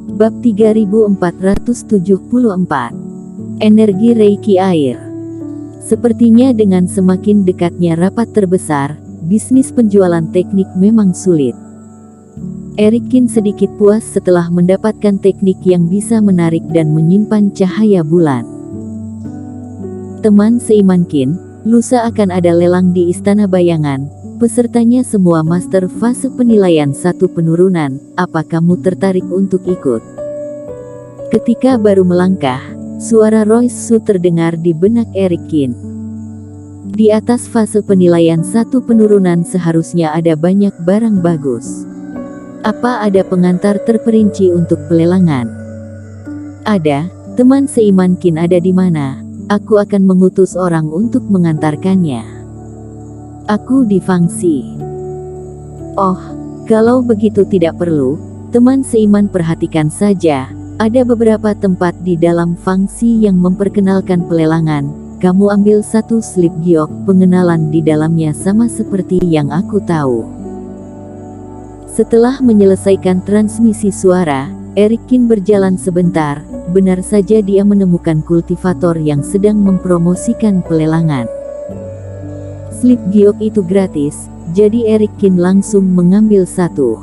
Bab 3474. Energi Reiki Air. Sepertinya dengan semakin dekatnya rapat terbesar, bisnis penjualan teknik memang sulit. Eric Kin sedikit puas setelah mendapatkan teknik yang bisa menarik dan menyimpan cahaya bulan. Teman seiman Kin, lusa akan ada lelang di Istana Bayangan. Pesertanya semua master fase penilaian 1 penurunan. Apa kamu tertarik untuk ikut? Ketika baru melangkah, suara Royce Su terdengar di benak Eric Kin. Di atas fase penilaian 1 penurunan seharusnya ada banyak barang bagus. Apa ada pengantar terperinci untuk pelelangan? Ada, teman seiman Kin ada di mana? Aku akan mengutus orang untuk mengantarkannya. Aku di Fangxi. Oh, kalau begitu tidak perlu, teman seiman perhatikan saja. Ada beberapa tempat di dalam Fangxi yang memperkenalkan pelelangan. Kamu ambil satu slip giok pengenalan di dalamnya sama seperti yang aku tahu. Setelah menyelesaikan transmisi suara, Eric Kin berjalan sebentar. Benar saja dia menemukan kultivator yang sedang mempromosikan pelelangan. Slip giok itu gratis, jadi Eric Kin langsung mengambil satu.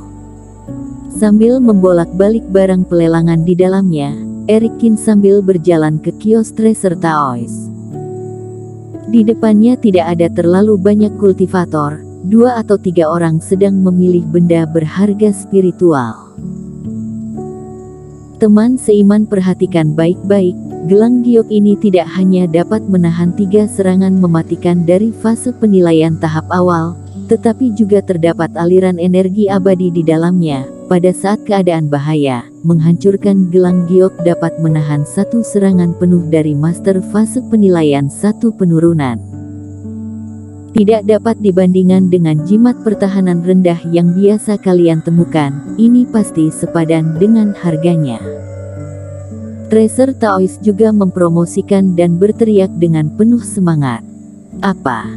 Sambil membolak-balik barang pelelangan di dalamnya, Eric Kin sambil berjalan ke kios Treasure Toys. Di depannya tidak ada terlalu banyak kultivator, 2 atau 3 orang sedang memilih benda berharga spiritual. Teman seiman perhatikan baik-baik. Gelang giok ini tidak hanya dapat menahan 3 serangan mematikan dari fase penilaian tahap awal, tetapi juga terdapat aliran energi abadi di dalamnya. Pada saat keadaan bahaya, menghancurkan gelang giok dapat menahan 1 serangan penuh dari master fase penilaian 1 penurunan. Tidak dapat dibandingkan dengan jimat pertahanan rendah yang biasa kalian temukan, ini pasti sepadan dengan harganya. Treasure Toys juga mempromosikan dan berteriak dengan penuh semangat. Apa?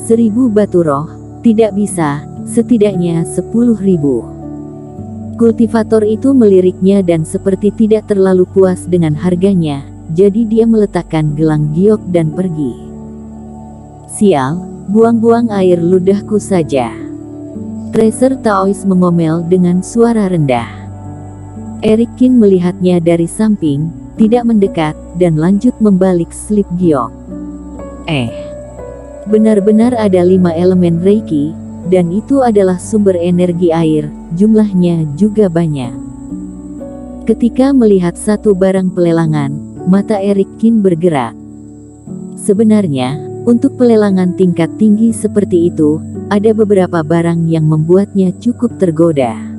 1000 batu roh? Tidak bisa, setidaknya 10.000. Kultivator itu meliriknya dan seperti tidak terlalu puas dengan harganya, jadi dia meletakkan gelang giok dan pergi. Sial, buang-buang air ludahku saja. Treasure Toys mengomel dengan suara rendah. Eric Kin melihatnya dari samping, tidak mendekat, dan lanjut membalik slip giok. Benar-benar ada 5 elemen Reiki, dan itu adalah sumber energi air, jumlahnya juga banyak. Ketika melihat satu barang pelelangan, mata Eric Kin bergerak. Sebenarnya, untuk pelelangan tingkat tinggi seperti itu, ada beberapa barang yang membuatnya cukup tergoda.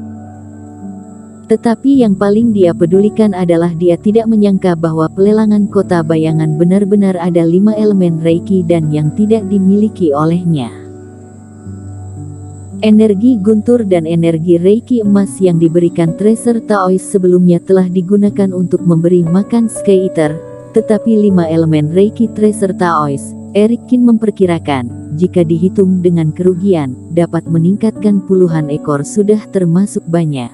Tetapi yang paling dia pedulikan adalah dia tidak menyangka bahwa pelelangan kota bayangan benar-benar ada 5 elemen Reiki dan yang tidak dimiliki olehnya. Energi guntur dan energi Reiki emas yang diberikan Treasure Toys sebelumnya telah digunakan untuk memberi makan Sky Eater, tetapi 5 elemen Reiki Treasure Toys, Eric Kin memperkirakan, jika dihitung dengan kerugian, dapat meningkatkan puluhan ekor sudah termasuk banyak.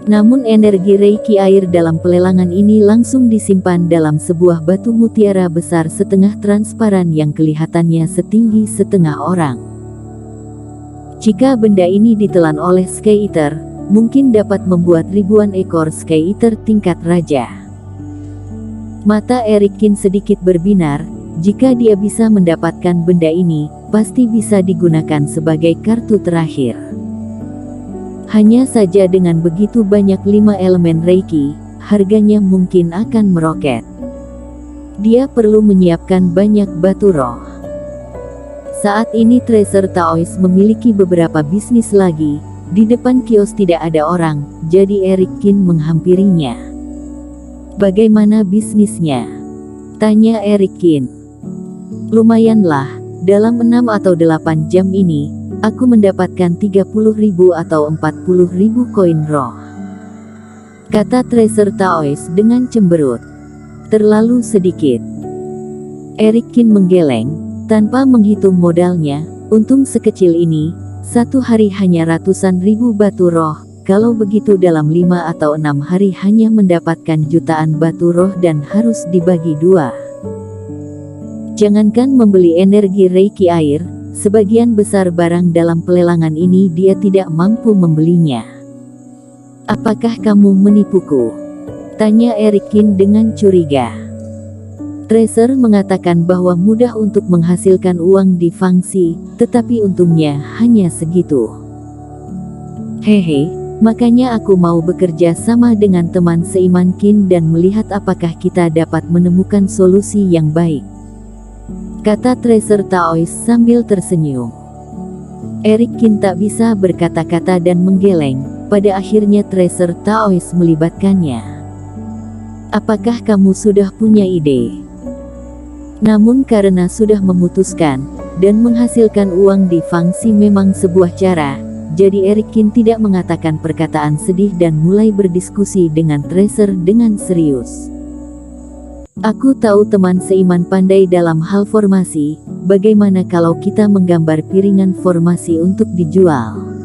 Namun energi Reiki air dalam pelelangan ini langsung disimpan dalam sebuah batu mutiara besar setengah transparan yang kelihatannya setinggi setengah orang. Jika benda ini ditelan oleh Sky Eater, mungkin dapat membuat ribuan ekor Sky Eater tingkat raja. Mata Eric Kin sedikit berbinar, jika dia bisa mendapatkan benda ini, pasti bisa digunakan sebagai kartu terakhir. Hanya saja dengan begitu banyak 5 elemen Reiki, harganya mungkin akan meroket. Dia perlu menyiapkan banyak batu roh. Saat ini Treasure Toys memiliki beberapa bisnis lagi. Di depan kios tidak ada orang, jadi Eric Kin menghampirinya. Bagaimana bisnisnya? Tanya Eric Kin. Lumayanlah, dalam 6 atau 8 jam ini, aku mendapatkan 30.000 atau 40.000 koin roh. Kata Treasure Toys dengan cemberut. Terlalu sedikit. Eric Kin menggeleng, tanpa menghitung modalnya. Untung sekecil ini, satu hari hanya ratusan ribu batu roh, Kalau begitu dalam 5 atau 6 hari hanya mendapatkan jutaan batu roh dan harus dibagi 2. Jangankan membeli energi Reiki air, sebagian besar barang dalam pelelangan ini dia tidak mampu membelinya. Apakah kamu menipuku? Tanya Erikin dengan curiga. Tracer mengatakan bahwa mudah untuk menghasilkan uang di Fangxi, tetapi untungnya hanya segitu. Hehe, makanya aku mau bekerja sama dengan teman seiman Qin dan melihat apakah kita dapat menemukan solusi yang baik, kata Tracer Taois sambil tersenyum. Erikin tak bisa berkata-kata dan menggeleng. Pada akhirnya Tracer Taois melibatkannya. Apakah kamu sudah punya ide? Namun karena sudah memutuskan, dan menghasilkan uang di Fangxi memang sebuah cara, jadi Erikin tidak mengatakan perkataan sedih dan mulai berdiskusi dengan Tracer dengan serius. Aku tahu teman seiman pandai dalam hal formasi, bagaimana kalau kita menggambar piringan formasi untuk dijual?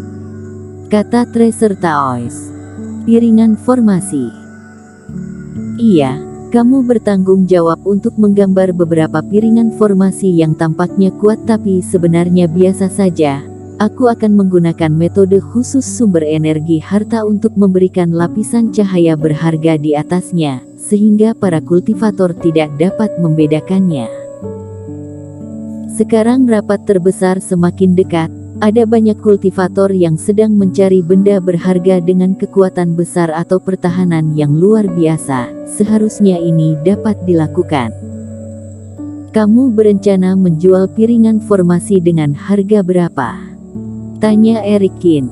Kata Tracer Taois. Piringan formasi? Iya. Kamu bertanggung jawab untuk menggambar beberapa piringan formasi yang tampaknya kuat tapi sebenarnya biasa saja. Aku akan menggunakan metode khusus sumber energi harta untuk memberikan lapisan cahaya berharga di atasnya, sehingga para kultivator tidak dapat membedakannya. Sekarang rapat terbesar semakin dekat. Ada banyak kultivator yang sedang mencari benda berharga dengan kekuatan besar atau pertahanan yang luar biasa. Seharusnya ini dapat dilakukan. Kamu berencana menjual piringan formasi dengan harga berapa? Tanya Erikin.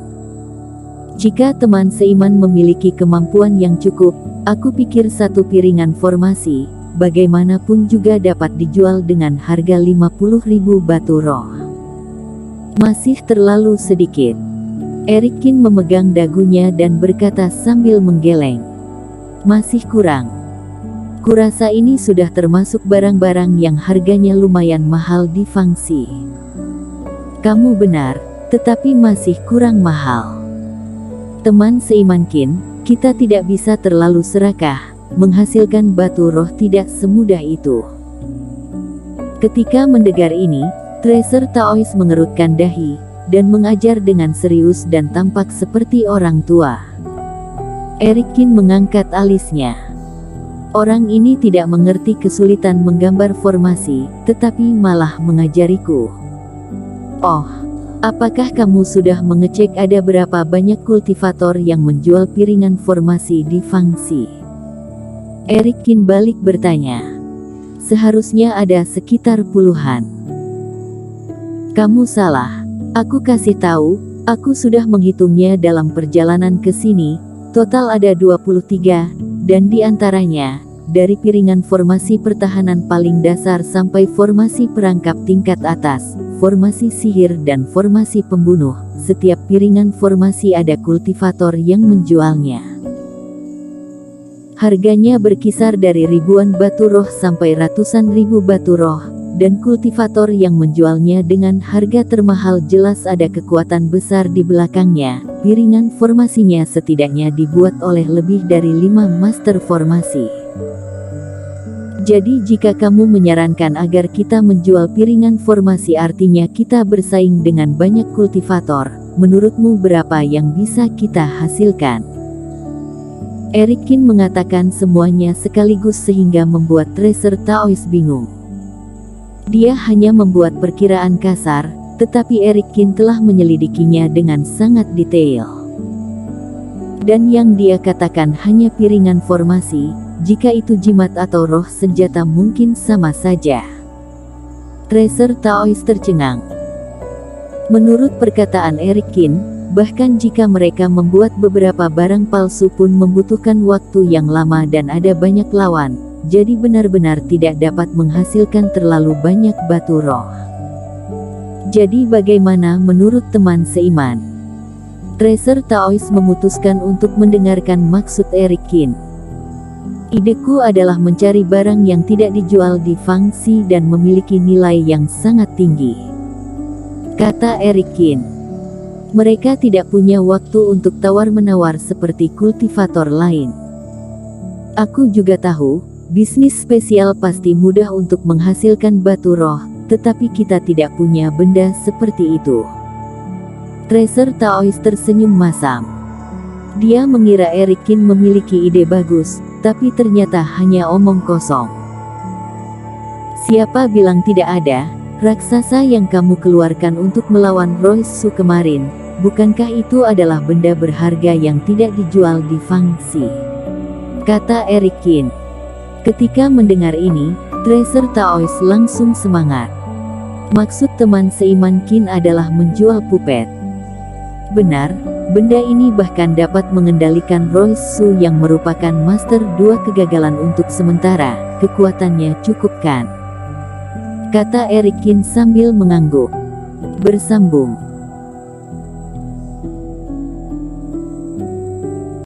Jika teman seiman memiliki kemampuan yang cukup, aku pikir satu piringan formasi, bagaimanapun juga dapat dijual dengan harga 50.000 batu roh. Masih terlalu sedikit. Erikin memegang dagunya dan berkata sambil menggeleng. Masih kurang. Kurasa ini sudah termasuk barang-barang yang harganya lumayan mahal di Fangxi. Kamu benar, tetapi masih kurang mahal. Teman seiman Qin, kita tidak bisa terlalu serakah. Menghasilkan batu roh tidak semudah itu. Ketika mendengar ini, Tracer Taois mengerutkan dahi, dan mengajar dengan serius dan tampak seperti orang tua. Erikin mengangkat alisnya. Orang ini tidak mengerti kesulitan menggambar formasi, tetapi malah mengajariku. Oh, apakah kamu sudah mengecek ada berapa banyak kultivator yang menjual piringan formasi di Fangxi? Erikin balik bertanya. Seharusnya ada sekitar puluhan. Kamu salah. Aku kasih tahu, aku sudah menghitungnya dalam perjalanan ke sini, total ada 23, dan di antaranya, dari piringan formasi pertahanan paling dasar sampai formasi perangkap tingkat atas, formasi sihir dan formasi pembunuh, setiap piringan formasi ada kultivator yang menjualnya. Harganya berkisar dari ribuan batu roh sampai ratusan ribu batu roh, dan kultivator yang menjualnya dengan harga termahal jelas ada kekuatan besar di belakangnya. Piringan formasinya setidaknya dibuat oleh lebih dari 5 master formasi. Jadi jika kamu menyarankan agar kita menjual piringan formasi artinya kita bersaing dengan banyak kultivator, menurutmu berapa yang bisa kita hasilkan? Erikin mengatakan semuanya sekaligus sehingga membuat Tracer Taois bingung. Dia hanya membuat perkiraan kasar, tetapi Erikin telah menyelidikinya dengan sangat detail. Dan yang dia katakan hanya piringan formasi, jika itu jimat atau roh senjata mungkin sama saja. Tracer Taois tercengang. Menurut perkataan Erikin, bahkan jika mereka membuat beberapa barang palsu pun membutuhkan waktu yang lama dan ada banyak lawan. Jadi benar-benar tidak dapat menghasilkan terlalu banyak batu roh. Jadi bagaimana menurut teman seiman? Tracer Taois memutuskan untuk mendengarkan maksud Erikin. Ideku adalah mencari barang yang tidak dijual di Fangxi dan memiliki nilai yang sangat tinggi, kata Erikin. Mereka tidak punya waktu untuk tawar-menawar seperti kultivator lain. Aku juga tahu, bisnis spesial pasti mudah untuk menghasilkan batu roh, tetapi kita tidak punya benda seperti itu. Tracer Taois tersenyum masam. Dia mengira Eric Kin memiliki ide bagus, tapi ternyata hanya omong kosong. Siapa bilang tidak ada? Raksasa yang kamu keluarkan untuk melawan Royce Su kemarin, bukankah itu adalah benda berharga yang tidak dijual di Fangxi? Kata Eric Kin. Ketika mendengar ini, Tracer Taois langsung semangat. Maksud teman seiman Kin adalah menjual pupet. Benar, benda ini bahkan dapat mengendalikan Royce Su yang merupakan Master 2 kegagalan untuk sementara, kekuatannya cukup kan? Kata Eric Kin sambil mengangguk. Bersambung.